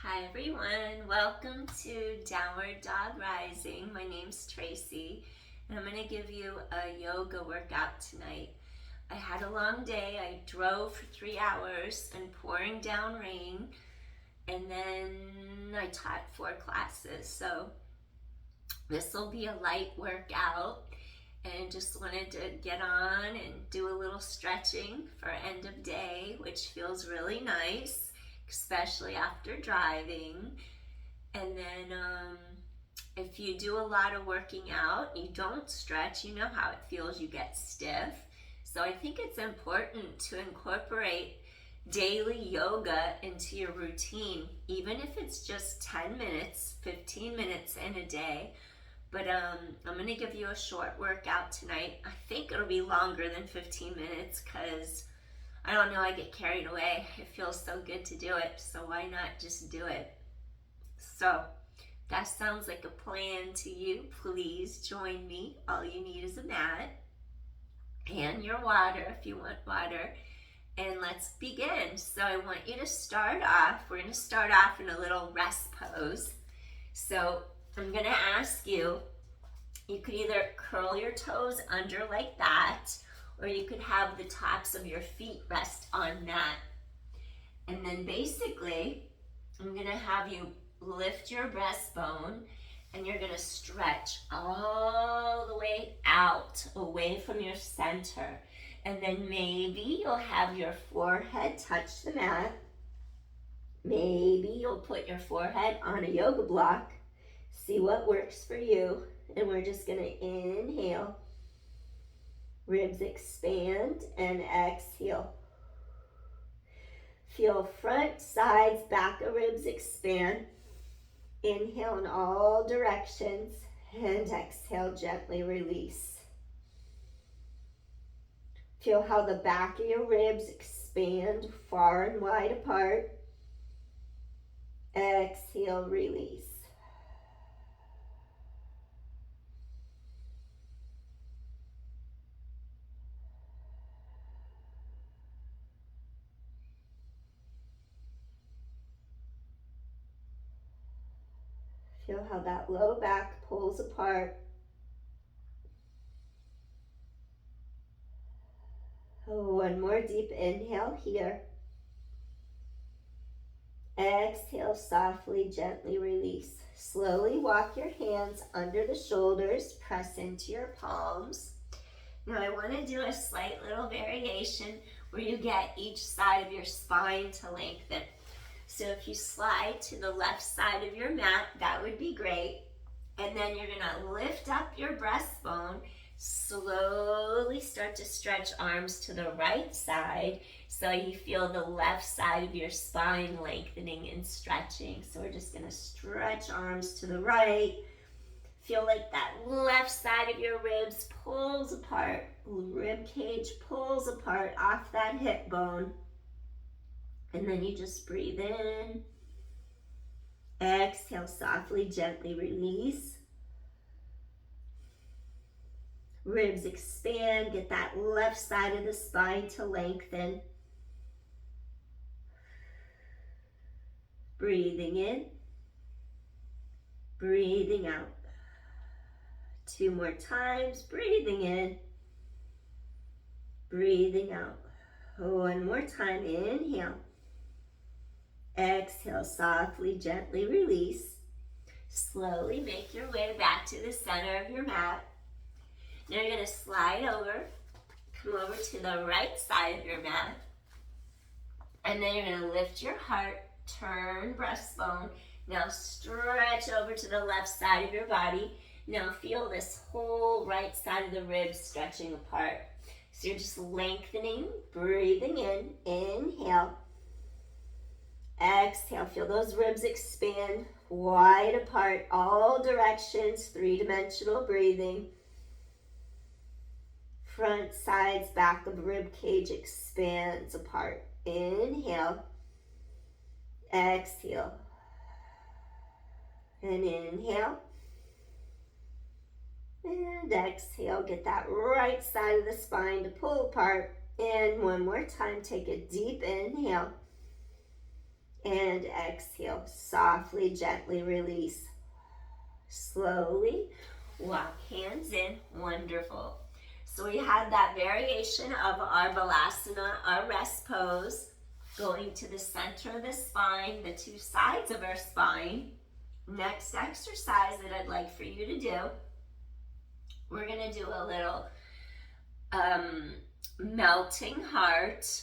Hi everyone, welcome to Downward Dog Rising. My name's Tracy and I'm going to give you a yoga workout tonight. I had a long day. I drove for 3 hours in pouring down rain and then I taught 4 classes. So this will be a light workout and just wanted to get on and do a little stretching for end of day, which feels really nice, especially after driving. And then if you do a lot of working out, you don't stretch, you know how it feels, you get stiff. So I think it's important to incorporate daily yoga into your routine, even if it's just 10 minutes, 15 minutes in a day. But I'm going to give you a short workout tonight. I think it'll be longer than 15 minutes because I don't know, I get carried away. It feels so good to do it, so why not just do it? So if that sounds like a plan to you, please join me. All you need is a mat and your water if you want water. And let's begin. So I want you to start off. We're going to start off in a little rest pose. So I'm going to ask you, you could either curl your toes under like that, or you could have the tops of your feet rest on that. And then basically, I'm going to have you lift your breastbone and you're going to stretch all the way out, away from your center. And then maybe you'll have your forehead touch the mat. Maybe you'll put your forehead on a yoga block. See what works for you. And we're just going to inhale. Ribs expand and exhale. Feel front, sides, back of ribs expand. Inhale in all directions and exhale, gently release. Feel how the back of your ribs expand far and wide apart. Exhale, release. Feel how that low back pulls apart. One more deep inhale here. Exhale, softly, gently release. Slowly walk your hands under the shoulders, press into your palms. Now I want to do a slight little variation where you get each side of your spine to lengthen. So if you slide to the left side of your mat, that would be great. And then you're going to lift up your breastbone, slowly start to stretch arms to the right side so you feel the left side of your spine lengthening and stretching. So we're just going to stretch arms to the right. Feel like that left side of your ribs pulls apart, rib cage pulls apart off that hip bone. And then you just breathe in. Exhale, softly, gently release. Ribs expand, get that left side of the spine to lengthen. Breathing in, breathing out. 2 more times, breathing in, breathing out. 1 more time, inhale. Exhale, softly, gently release. Slowly make your way back to the center of your mat. Now you're going to slide over, come over to the right side of your mat. And then you're going to lift your heart, turn breastbone. Now stretch over to the left side of your body. Now feel this whole right side of the ribs stretching apart. So you're just lengthening, breathing in, inhale. Exhale, feel those ribs expand wide apart, all directions, 3-dimensional breathing. Front, sides, back of rib cage expands apart. Inhale. Exhale. And inhale. And exhale. Get that right side of the spine to pull apart. And one more time, take a deep inhale. And exhale, softly, gently release. Slowly walk hands in. Wonderful. So we had that variation of our balasana, our rest pose, going to the center of the spine, the two sides of our spine. Next exercise that I'd like for you to do, we're going to do a little melting heart,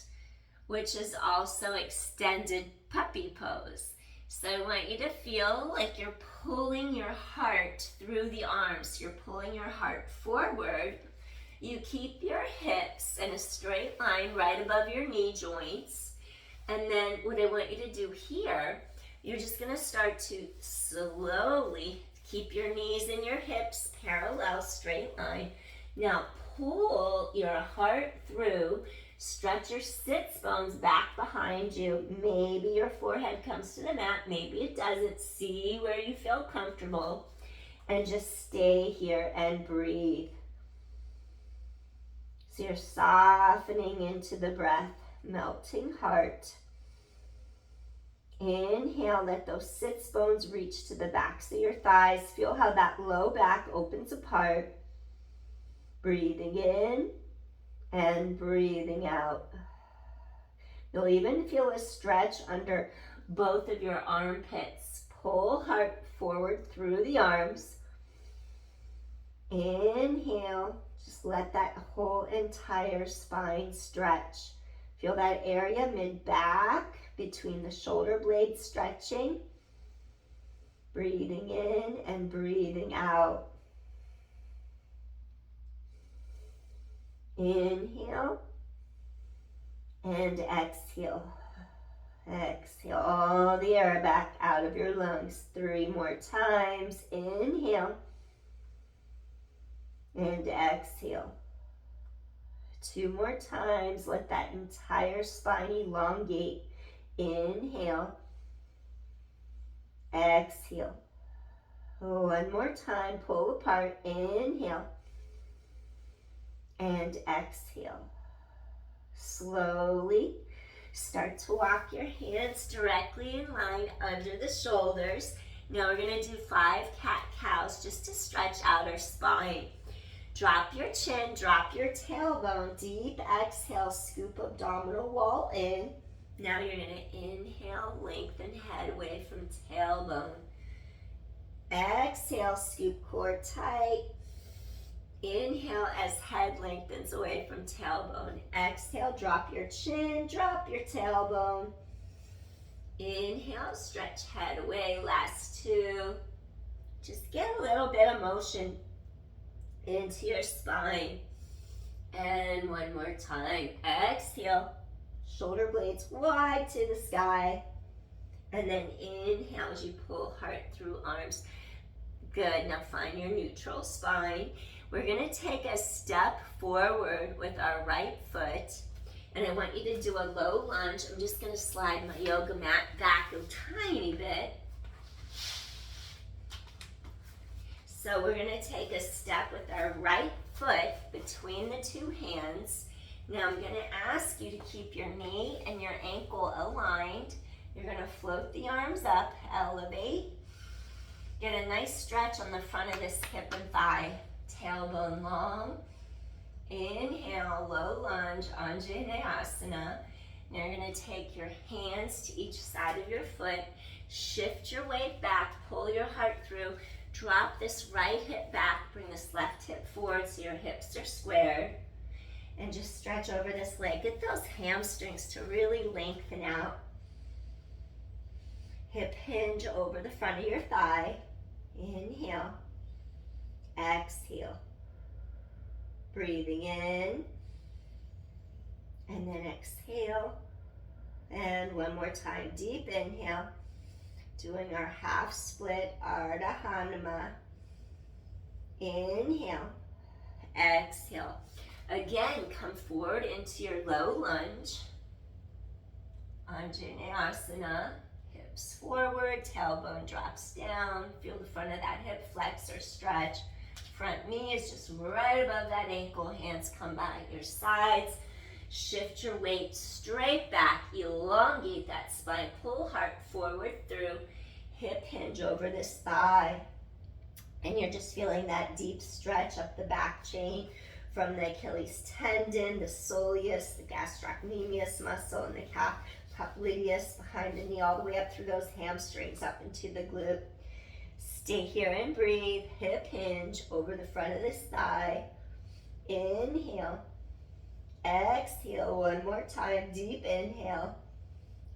which is also extended puppy pose. So I want you to feel like you're pulling your heart through the arms. You're pulling your heart forward. You keep your hips in a straight line right above your knee joints. And then what I want you to do here, you're just going to start to slowly keep your knees and your hips parallel, straight line. Now pull your heart through. Stretch your sits bones back behind you. Maybe your forehead comes to the mat. Maybe it doesn't. See where you feel comfortable. And just stay here and breathe. So you're softening into the breath. Melting heart. Inhale, let those sits bones reach to the backs of your thighs. Feel how that low back opens apart. Breathing in and breathing out. You'll even feel a stretch under both of your armpits. Pull heart forward through the arms. Inhale, just let that whole entire spine stretch. Feel that area mid-back between the shoulder blades stretching. Breathing in and breathing out. Inhale and exhale. Exhale all the air back out of your lungs. 3 more times. Inhale and exhale. 2 more times. Let that entire spine elongate. Inhale. Exhale. 1 more time. Pull apart. Inhale. And exhale. Slowly start to walk your hands directly in line under the shoulders. Now we're going to do 5 cat-cows just to stretch out our spine. Drop your chin, drop your tailbone, deep exhale, scoop abdominal wall in. Now you're going to inhale, lengthen head away from tailbone. Exhale, scoop core tight. Inhale as head lengthens away from tailbone. Exhale, drop your chin, drop your tailbone. Inhale, stretch head away. Last 2. Just get a little bit of motion into your spine. And 1 more time. Exhale, shoulder blades wide to the sky. And then inhale as you pull heart through arms. Good. Now find your neutral spine. We're going to take a step forward with our right foot, and I want you to do a low lunge. I'm just going to slide my yoga mat back a tiny bit. So we're going to take a step with our right foot between the 2 hands. Now I'm going to ask you to keep your knee and your ankle aligned. You're going to float the arms up, elevate. Get a nice stretch on the front of this hip and thigh. Tailbone long. Inhale, low lunge, Anjaneyasana. Now you're going to take your hands to each side of your foot. Shift your weight back, pull your heart through. Drop this right hip back, bring this left hip forward so your hips are squared. And just stretch over this leg. Get those hamstrings to really lengthen out. Hip hinge over the front of your thigh. Inhale. Exhale. Breathing in. And then exhale. And 1 more time. Deep inhale. Doing our half split Ardha Hanuman. Inhale. Exhale. Again, come forward into your low lunge. Anjaneyasana. Hips forward, tailbone drops down. Feel the front of that hip flex or stretch. Front knee is just right above that ankle. Hands come by your sides. Shift your weight straight back. Elongate that spine. Pull heart forward through. Hip hinge over this thigh. And you're just feeling that deep stretch up the back chain from the Achilles tendon, the soleus, the gastrocnemius muscle, and the calf popliteus behind the knee, all the way up through those hamstrings, up into the glute. Stay here and breathe. Hip hinge over the front of this thigh. Inhale. Exhale. One more time. Deep inhale.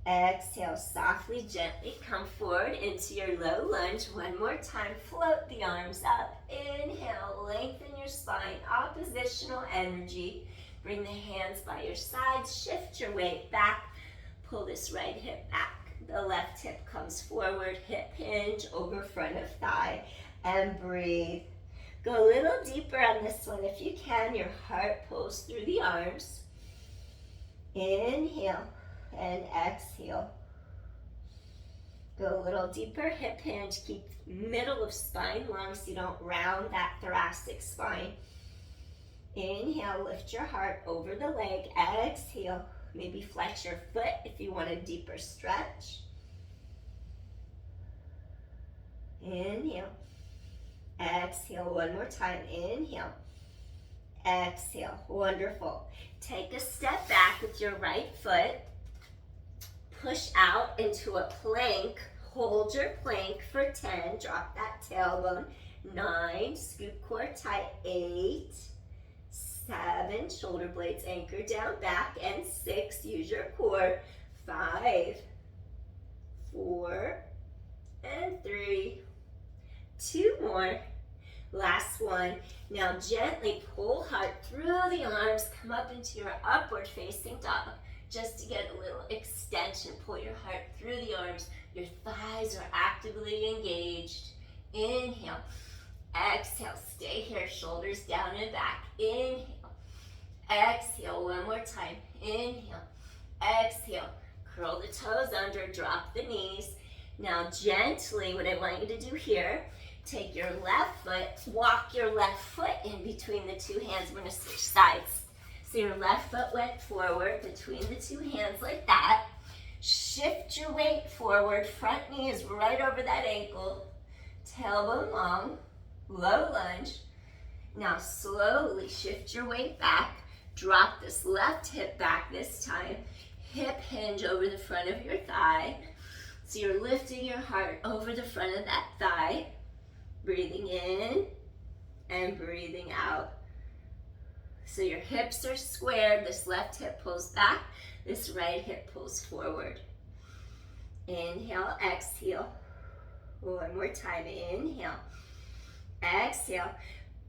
Exhale. Softly, gently come forward into your low lunge. One more time. Float the arms up. Inhale. Lengthen your spine. Oppositional energy. Bring the hands by your sides. Shift your weight back. Pull this right hip back. The left hip comes forward. Hip hinge over front of thigh. And breathe. Go a little deeper on this one if you can. Your heart pulls through the arms. Inhale and exhale. Go a little deeper. Hip hinge. Keep middle of spine long so you don't round that thoracic spine. Inhale. Lift your heart over the leg. Exhale. Maybe flex your foot if you want a deeper stretch. Inhale. Exhale. One more time. Inhale. Exhale. Wonderful. Take a step back with your right foot. Push out into a plank. Hold your plank for 10. Drop that tailbone. 9. Scoop core tight. 8. 7, shoulder blades anchor down back, and 6, use your core. 5, 4, and 3, 2 more. Last one. Now gently pull heart through the arms, come up into your upward facing dog. Just to get a little extension, pull your heart through the arms. Your thighs are actively engaged. Inhale. Exhale. Stay here, shoulders down and back. Inhale. Exhale, one more time. Inhale. Exhale. Curl the toes under, drop the knees. Now gently, what I want you to do here, take your left foot, walk your left foot in between the two hands. We're gonna switch sides. So your left foot went forward between the two hands like that. Shift your weight forward. Front knee is right over that ankle. Tailbone long, low lunge. Now slowly shift your weight back. Drop this left hip back this time. Hip hinge over the front of your thigh. So you're lifting your heart over the front of that thigh. Breathing in and breathing out. So your hips are squared. This left hip pulls back. This right hip pulls forward. Inhale, exhale. One more time. Inhale, exhale.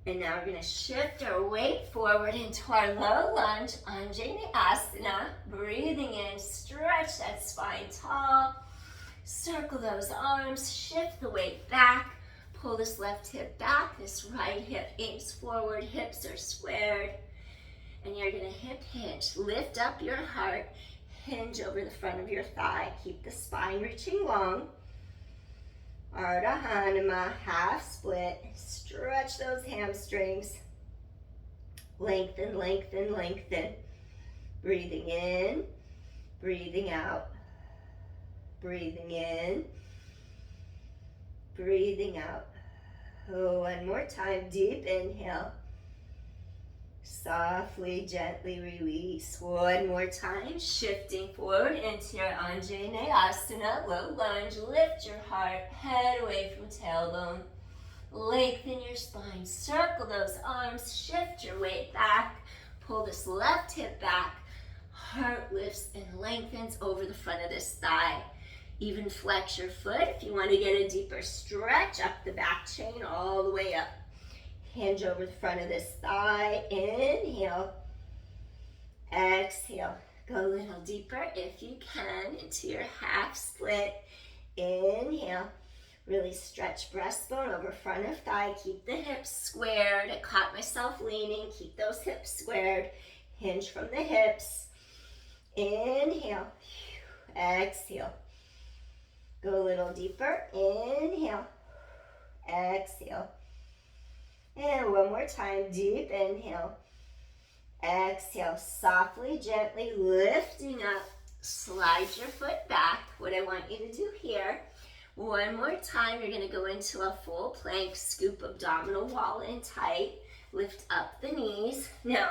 And now we're going to shift our weight forward into our low lunge, Anjaneyasana. Breathing in, stretch that spine tall. Circle those arms, shift the weight back. Pull this left hip back, this right hip aims forward, hips are squared. And you're going to hip hinge. Lift up your heart, hinge over the front of your thigh. Keep the spine reaching long. Ardha Hanuman, half split. Stretch those hamstrings. Lengthen, lengthen, lengthen. Breathing in, breathing out. Breathing in, breathing out. Oh, one more time. Deep inhale. Softly, gently release. One more time. Shifting forward into your Anjaneyasana, low lunge. Lift your heart, head away from tailbone. Lengthen your spine. Circle those arms. Shift your weight back. Pull this left hip back. Heart lifts and lengthens over the front of this thigh. Even flex your foot if you want to get a deeper stretch up the back chain all the way up. Hinge over the front of this thigh. Inhale. Exhale. Go a little deeper if you can into your half split. Inhale. Really stretch breastbone over front of thigh. Keep the hips squared. I caught myself leaning. Keep those hips squared. Hinge from the hips. Inhale. Exhale. Go a little deeper. Inhale. Exhale. And one more time. Deep inhale. Exhale, softly, gently lifting up. Slide your foot back. What I want you to do here, one more time, you're gonna go into a full plank, scoop abdominal wall in tight, lift up the knees. Now,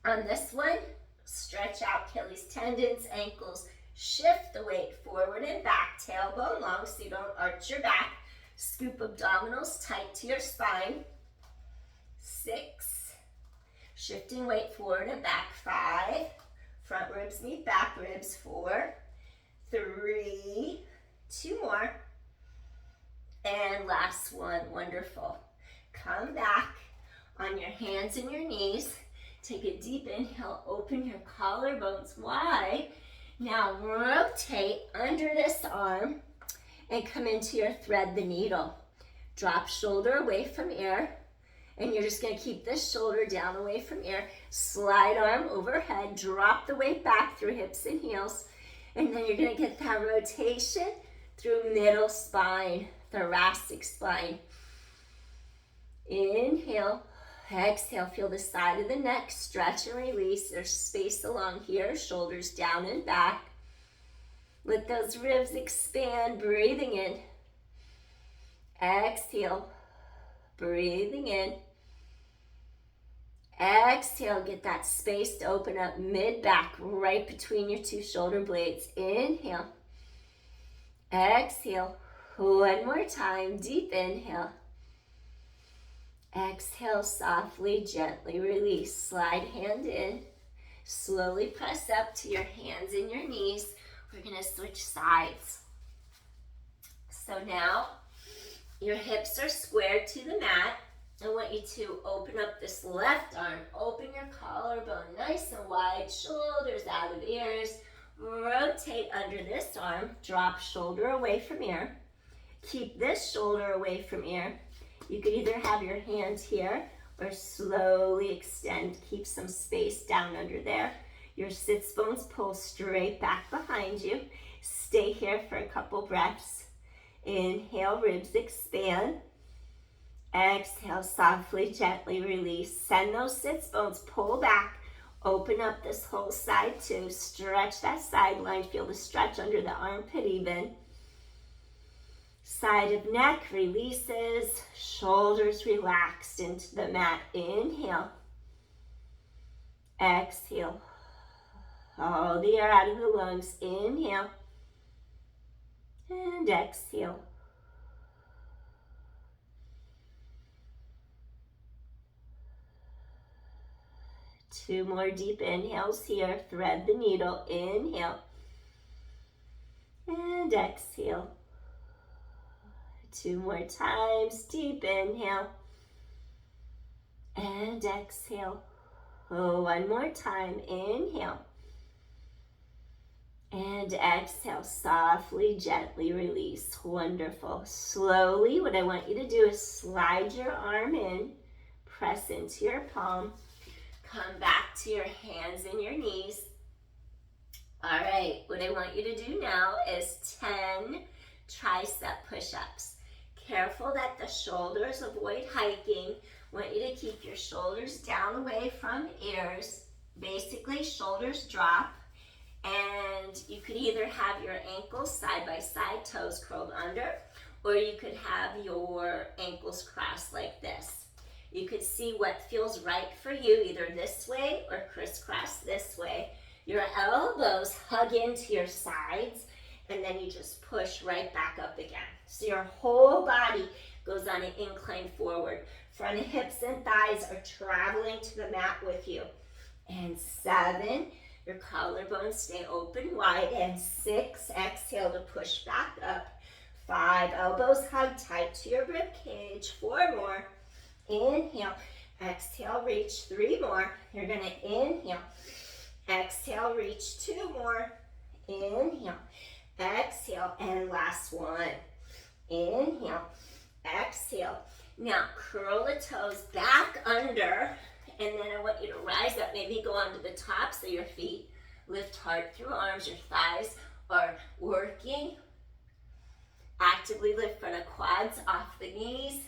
on this one, stretch out Achilles tendons, ankles, shift the weight forward and back, tailbone long so you don't arch your back. Scoop abdominals tight to your spine. 6, shifting weight forward and back. 5, front ribs meet back ribs. 4, 3, 2 more, and last one. Wonderful. Come back on your hands and your knees. Take a deep inhale, open your collarbones wide. Now rotate under this arm and come into your thread the needle. Drop shoulder away from ear, and you're just gonna keep this shoulder down away from ear. Slide arm overhead, drop the weight back through hips and heels, and then you're gonna get that rotation through middle spine, thoracic spine. Inhale. Exhale, feel the side of the neck, stretch and release. There's space along here, shoulders down and back. Let those ribs expand, breathing in. Exhale, breathing in. Exhale, get that space to open up mid-back, right between your two shoulder blades. Inhale. Exhale, one more time, deep inhale. Exhale, softly, gently release. Slide hand in. Slowly press up to your hands and your knees. We're gonna switch sides. So now, your hips are squared to the mat. I want you to open up this left arm. Open your collarbone nice and wide. Shoulders out of ears. Rotate under this arm. Drop shoulder away from ear. Keep this shoulder away from ear. You could either have your hands here or slowly extend. Keep some space down under there. Your sits bones pull straight back behind you. Stay here for a couple breaths. Inhale, ribs expand. Exhale, softly, gently release. Send those sits bones, pull back. Open up this whole side too. Stretch that sideline. Feel the stretch under the armpit even. Side of neck releases, shoulders relaxed into the mat. Inhale. Exhale. All the air out of the lungs. Inhale. And exhale. Two more deep inhales here. Thread the needle. Inhale. And exhale. Two more times. Deep inhale. And exhale. Oh, one more time. Inhale. And exhale. Softly, gently release. Wonderful. Slowly, what I want you to do is slide your arm in. Press into your palm. Come back to your hands and your knees. All right, what I want you to do now is 10 tricep push-ups. Careful that the shoulders avoid hiking. I want you to keep your shoulders down away from ears. Basically, shoulders drop. And you could either have your ankles side by side, toes curled under, or you could have your ankles crossed like this. You could see what feels right for you, either this way or crisscross this way. Your elbows hug into your sides, and then you just push right back up again. So your whole body goes on an incline forward. Front hips and thighs are traveling to the mat with you. And 7, your collarbones stay open wide. And 6, exhale to push back up. 5, elbows hug tight to your rib cage. 4 more. Inhale. Exhale, reach. 3 more. You're going to inhale. Exhale, reach. 2 more. Inhale. Exhale, and last one. Inhale. Exhale. Now curl the toes back under, and then I want you to rise up. Maybe go onto the tops of your feet. Lift heart through arms. Your thighs are working. Actively lift front of quads off the knees.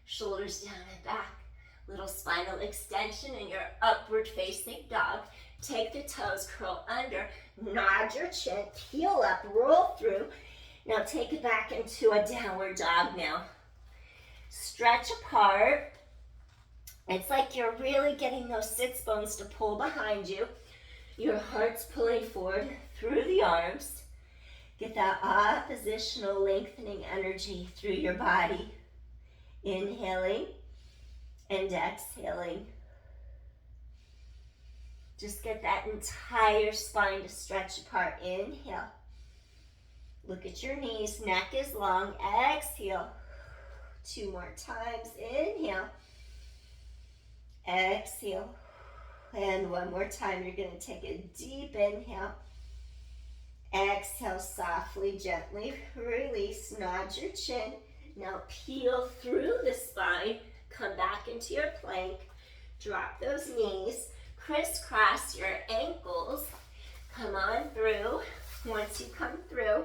Shoulders down and back. Little spinal extension in your upward facing dog. Take the toes, curl under, nod your chin, peel up, roll through. Now take it back into a downward dog now. Stretch apart. It's like you're really getting those sits bones to pull behind you. Your heart's pulling forward through the arms. Get that oppositional lengthening energy through your body. Inhaling and exhaling. Just get that entire spine to stretch apart. Inhale. Look at your knees. Neck is long. Exhale. 2 more times. Inhale. Exhale. And 1 more time. You're going to take a deep inhale. Exhale softly, gently. Release. Nod your chin. Now peel through the spine. Come back into your plank. Drop those knees. Crisscross your ankles. Come on through. Once you come through,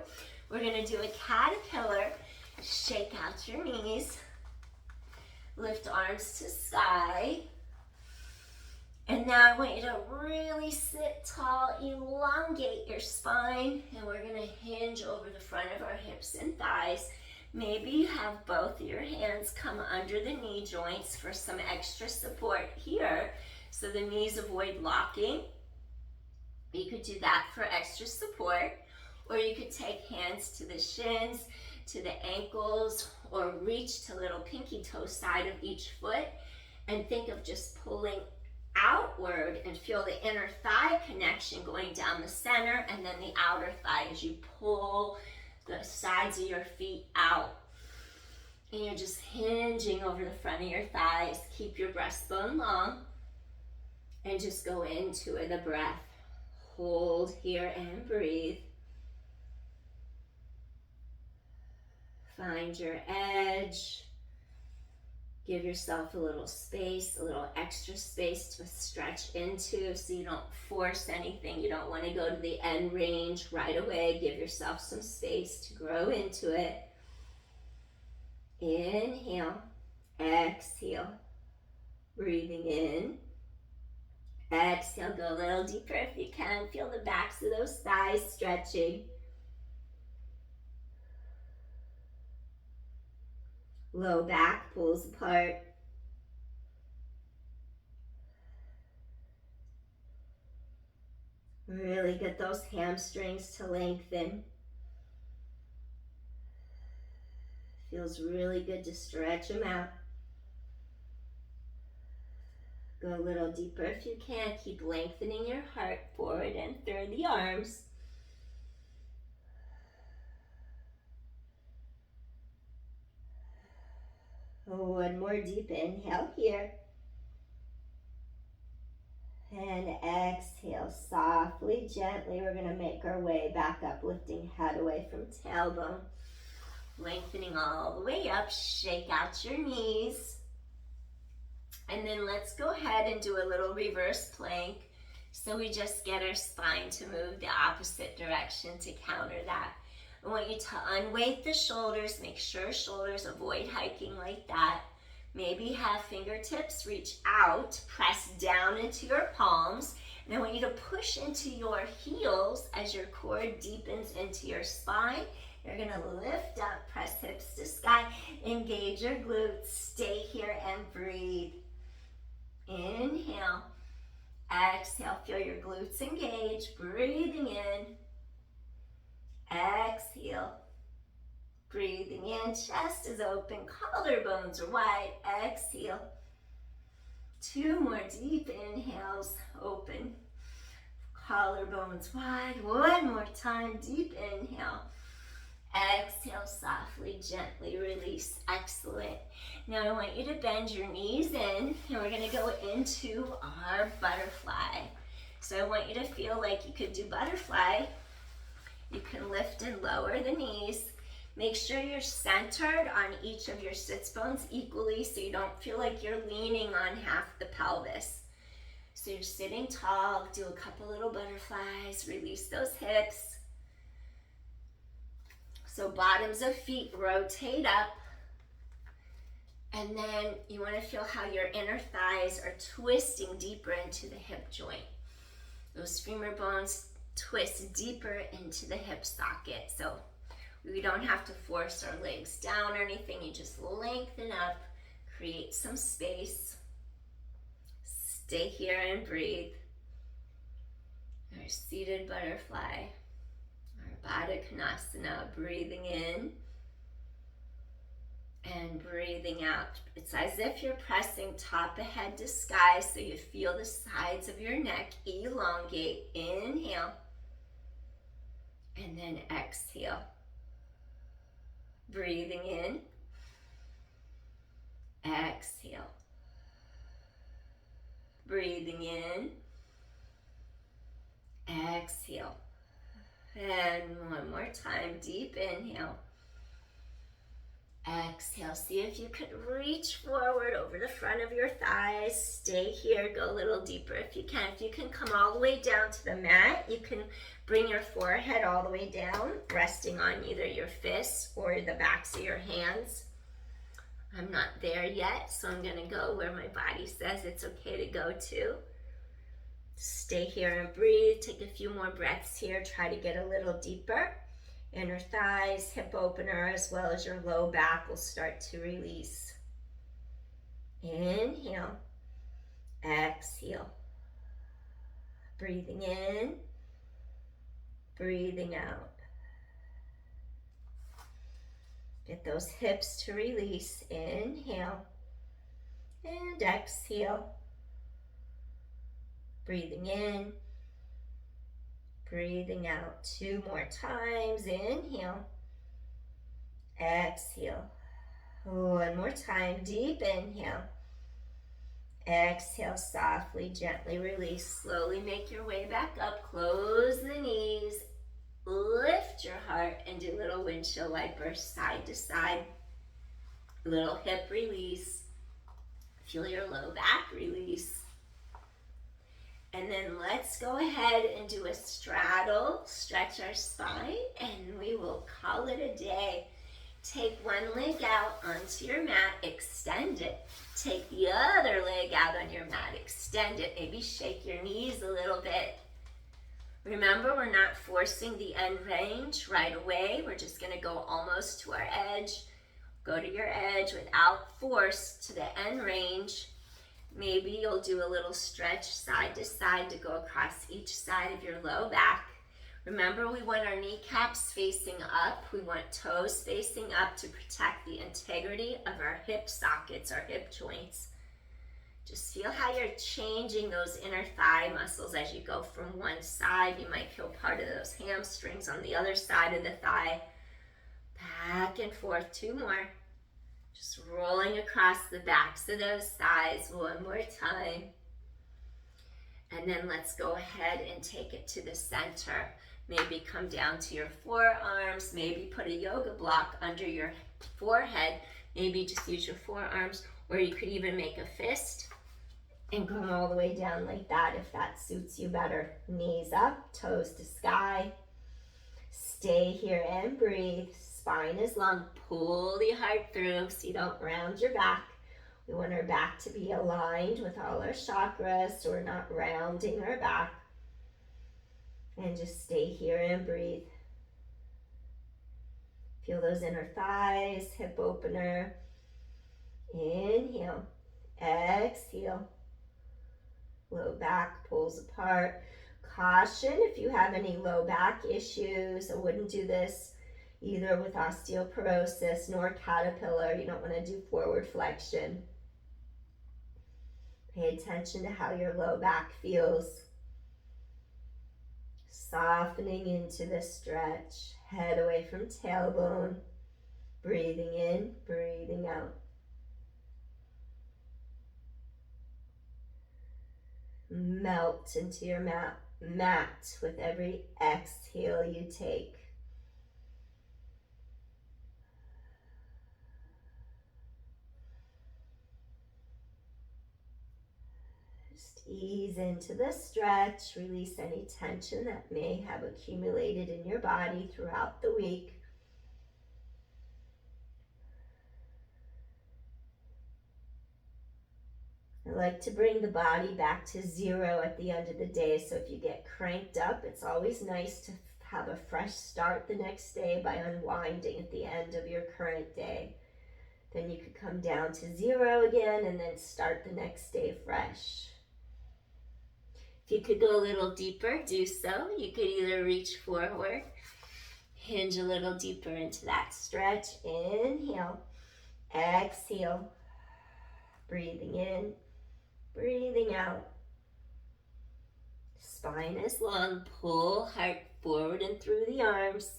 we're going to do a caterpillar. Shake out your knees. Lift arms to sky. And now I want you to really sit tall, elongate your spine, and we're going to hinge over the front of our hips and thighs. Maybe you have both of your hands come under the knee joints for some extra support here, so the knees avoid locking. You could do that for extra support, or you could take hands to the shins, to the ankles, or reach to little pinky toe side of each foot, and think of just pulling outward and feel the inner thigh connection going down the center, and then the outer thigh as you pull the sides of your feet out. And you're just hinging over the front of your thighs. Keep your breastbone long and just go into the breath. Hold here and breathe. Find your edge. Give yourself a little space, a little extra space to stretch into so you don't force anything. You don't want to go to the end range right away. Give yourself some space to grow into it. Inhale, exhale, breathing in. Exhale, go a little deeper if you can. Feel the backs of those thighs stretching. Low back pulls apart. Really get those hamstrings to lengthen. Feels really good to stretch them out. Go a little deeper if you can. Keep lengthening your heart forward and through the arms. One more deep inhale here. And exhale softly, gently. We're going to make our way back up, lifting head away from tailbone. Lengthening all the way up. Shake out your knees. And then let's go ahead and do a little reverse plank. So we just get our spine to move the opposite direction to counter that. I want you to unweight the shoulders. Make sure shoulders avoid hiking like that. Maybe have fingertips reach out, press down into your palms. And I want you to push into your heels as your core deepens into your spine. You're going to lift up, press hips to sky, engage your glutes. Stay here and breathe. Inhale. Exhale. Feel your glutes engage. Breathing in. Exhale. Breathing in. Chest is open. Collarbones are wide. Exhale. 2 more deep inhales. Open. Collarbones wide. 1 more time. Deep inhale. Exhale softly, gently release. Excellent. Now I want you to bend your knees in, and we're going to go into our butterfly. So I want you to feel like you could do butterfly. You can lift and lower the knees. Make sure you're centered on each of your sits bones equally so you don't feel like you're leaning on half the pelvis. So you're sitting tall. Do a couple little butterflies. Release those hips. So bottoms of feet rotate up. And then you want to feel how your inner thighs are twisting deeper into the hip joint. Those femur bones twist deeper into the hip socket. So we don't have to force our legs down or anything. You just lengthen up, create some space. Stay here and breathe. Our seated butterfly, our Baddha Konasana, breathing in and breathing out. It's as if you're pressing top ahead to sky, so you feel the sides of your neck elongate. Inhale and then exhale. Breathing in, exhale. Breathing in, exhale. And one more time, deep inhale. Exhale. See if you could reach forward over the front of your thighs. Stay here. Go a little deeper if you can. If you can come all the way down to the mat, you can bring your forehead all the way down, resting on either your fists or the backs of your hands. I'm not there yet, so I'm going to go where my body says it's okay to go to. Stay here and breathe. Take a few more breaths here. Try to get a little deeper. Inner thighs, hip opener, as well as your low back will start to release. Inhale, exhale. Breathing in, breathing out. Get those hips to release. Inhale and exhale. Breathing in, breathing out. 2 more times. Inhale, exhale. 1 more time. Deep inhale. Exhale, softly, gently release. Slowly make your way back up. Close the knees. Lift your heart and do little windshield wipers side to side. Little hip release. Feel your low back release. And then let's go ahead and do a straddle, stretch our spine, and we will call it a day. Take one leg out onto your mat, extend it. Take the other leg out on your mat, extend it. Maybe shake your knees a little bit. Remember, we're not forcing the end range right away. We're just going to go almost to our edge. Go to your edge without force to the end range. Maybe you'll do a little stretch side to side to go across each side of your low back. Remember, we want our kneecaps facing up. We want toes facing up to protect the integrity of our hip sockets, our hip joints. Just feel how you're changing those inner thigh muscles as you go from one side. You might feel part of those hamstrings on the other side of the thigh. Back and forth. 2 more. Just rolling across the backs of those thighs 1 more time. And then let's go ahead and take it to the center. Maybe come down to your forearms. Maybe put a yoga block under your forehead. Maybe just use your forearms, or you could even make a fist and come all the way down like that if that suits you better. Knees up, toes to sky. Stay here and breathe. Spine is long. Pull the heart through so you don't round your back. We want our back to be aligned with all our chakras so we're not rounding our back. And just stay here and breathe. Feel those inner thighs, hip opener. Inhale, exhale. Low back pulls apart. Caution if you have any low back issues. I wouldn't do this either with osteoporosis nor caterpillar. You don't want to do forward flexion. Pay attention to how your low back feels. Softening into the stretch. Head away from tailbone. Breathing in, breathing out. Melt into your mat with every exhale you take. Just ease into the stretch. Release any tension that may have accumulated in your body throughout the week. like to bring the body back to zero at the end of the day. So if you get cranked up, it's always nice to have a fresh start the next day by unwinding at the end of your current day. Then you could come down to zero again and then start the next day fresh. If you could go a little deeper, do so. You could either reach forward, hinge a little deeper into that stretch. Inhale, exhale, breathing in, breathing out. Spine is long, pull heart forward and through the arms.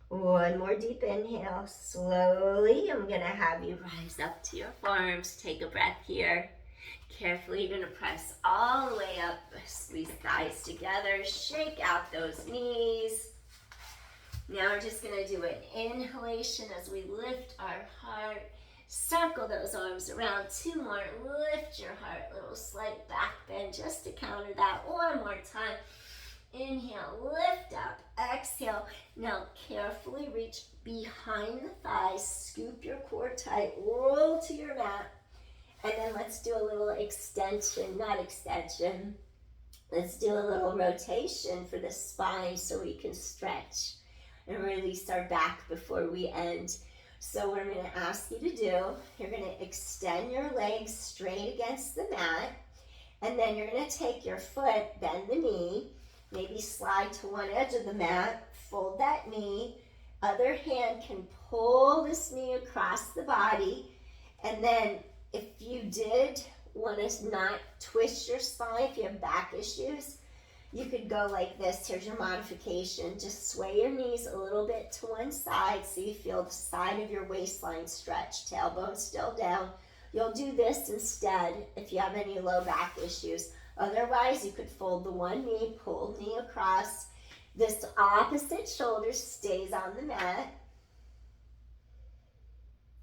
One more deep inhale. Slowly, I'm going to have you rise up to your forearms. Take a breath here. Carefully, you're going to press all the way up. Squeeze thighs together. Shake out those knees. Now we're just going to do an inhalation as we lift our heart. Circle those arms around. 2 more. Lift your heart. Little slight back bend just to counter that. One more time. Inhale, lift up, exhale. Now carefully reach behind the thighs, scoop your core tight, roll to your mat, and then let's do a little extension, not extension. Let's do a little rotation for the spine so we can stretch and release our back before we end. So what I'm going to ask you to do, you're going to extend your legs straight against the mat, and then you're going to take your foot, bend the knee, maybe slide to one edge of the mat, fold that knee. Other hand can pull this knee across the body. And then if you did want to not twist your spine, if you have back issues, you could go like this. Here's your modification. Just sway your knees a little bit to one side so you feel the side of your waistline stretch. Tailbone still down. You'll do this instead if you have any low back issues. Otherwise, you could fold the one knee, pull knee across. This opposite shoulder stays on the mat.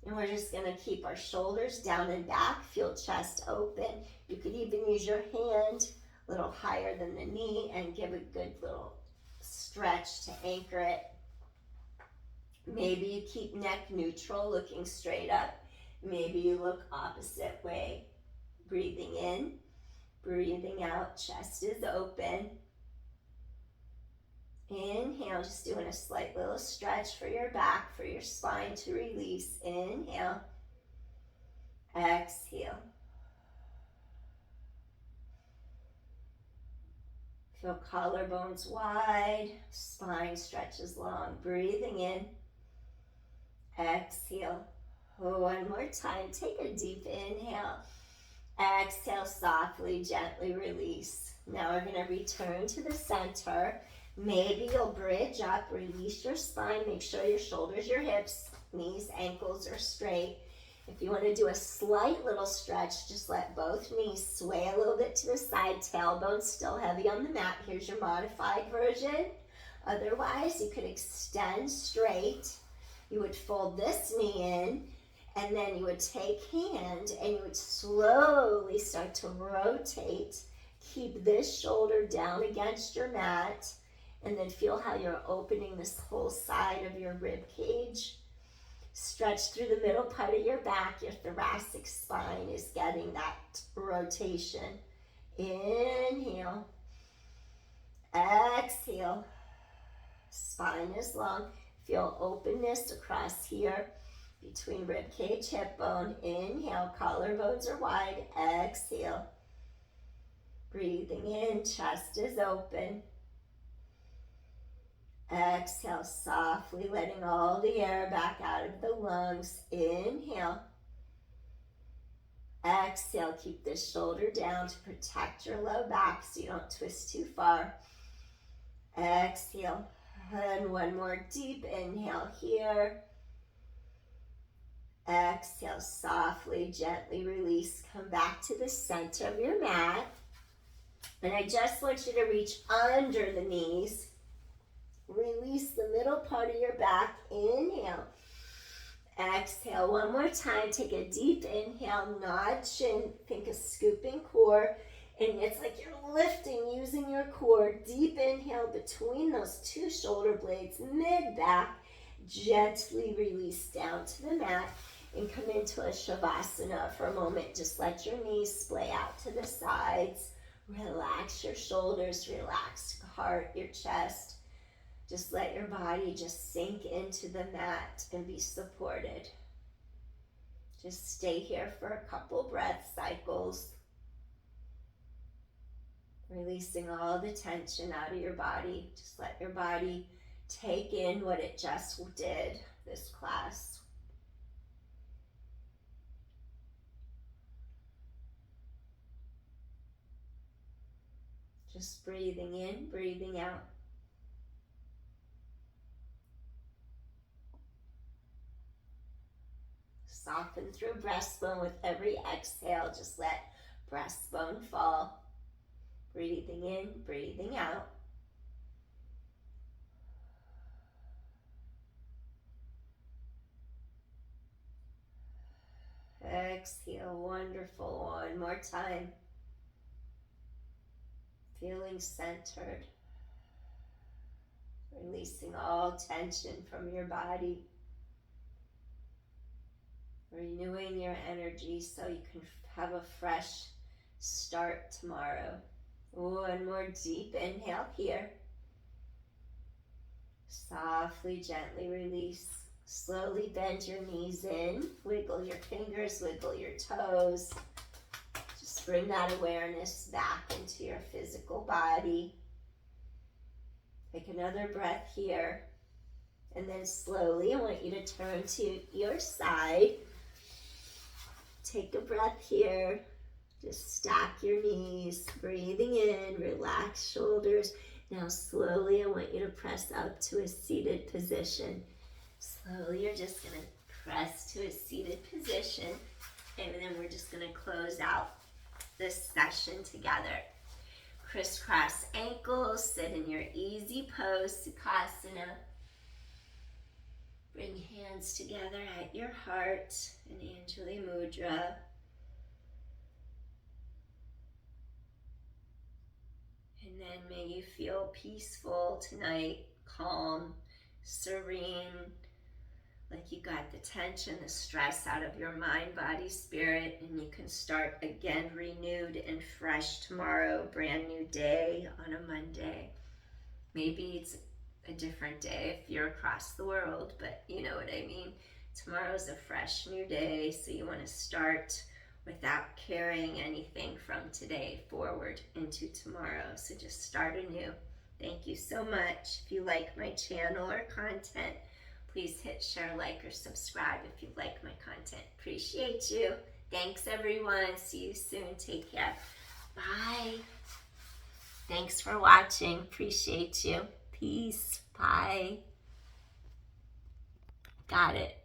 And we're just going to keep our shoulders down and back. Feel chest open. You could even use your hand a little higher than the knee and give a good little stretch to anchor it. Maybe you keep neck neutral, looking straight up. Maybe you look opposite way. Breathing in. Breathing out, chest is open. Inhale, just doing a slight little stretch for your back, for your spine to release. Inhale. Exhale. Feel collarbones wide, spine stretches long. Breathing in. Exhale. One more time. Take a deep inhale. Exhale, softly, gently release. Now we're going to return to the center. Maybe you'll bridge up, release your spine, make sure your shoulders, your hips, knees, ankles are straight. If you want to do a slight little stretch, just let both knees sway a little bit to the side, tailbone still heavy on the mat. Here's your modified version. Otherwise, you could extend straight. You would fold this knee in, and then you would take hand and you would slowly start to rotate. Keep this shoulder down against your mat, and then feel how you're opening this whole side of your rib cage. Stretch through the middle part of your back. Your thoracic spine is getting that rotation. Inhale. Exhale. Spine is long. Feel openness across here between rib cage, hip bone. Inhale, collarbones are wide. Exhale. Breathing in, chest is open. Exhale, softly letting all the air back out of the lungs. Inhale. Exhale, keep the shoulder down to protect your low back so you don't twist too far. Exhale. And one more deep inhale here. Exhale, softly, gently release. Come back to the center of your mat. And I just want you to reach under the knees. Release the middle part of your back. Inhale. Exhale. One more time. Take a deep inhale. Nod chin. Think of scooping core. And it's like you're lifting using your core. Deep inhale between those two shoulder blades. Mid-back. Gently release down to the mat. and come into a shavasana for a moment. Just let your knees splay out to the sides. Relax your shoulders, relax your heart, your chest. Just let your body just sink into the mat and be supported. Just stay here for a couple breath cycles, releasing all the tension out of your body. Just let your body take in what it just did, this class. Just breathing in, breathing out. Soften through breastbone with every exhale. Just let breastbone fall. Breathing in, breathing out. Exhale, wonderful. One more time. Feeling centered. Releasing all tension from your body. Renewing your energy so you can have a fresh start tomorrow. One more deep inhale here. Softly, gently release. Slowly bend your knees in. Wiggle your fingers, wiggle your toes. Just bring that awareness back into your physical body. Take another breath here. And then slowly, I want you to turn to your side. Take a breath here. Just stack your knees, breathing in, relax shoulders. Now slowly, I want you to press up to a seated position. Slowly, you're just going to press to a seated position. And then we're just going to close out this session together. Crisscross ankles, sit in your easy pose, Sukhasana. Bring hands together at your heart in Anjali Mudra. And then may you feel peaceful tonight, calm, serene, like you got the tension, the stress out of your mind, body, spirit, and you can start again renewed and fresh tomorrow, brand new day on a Monday. Maybe it's a different day if you're across the world, but you know what I mean. Tomorrow's a fresh new day, so you want to start without carrying anything from today forward into tomorrow. So just start anew. Thank you so much. If you like my channel or content, please hit share, like, or subscribe if you like my content. Appreciate you. Thanks, everyone. See you soon. Take care. Bye. Thanks for watching. Appreciate you. Peace. Bye. Got it.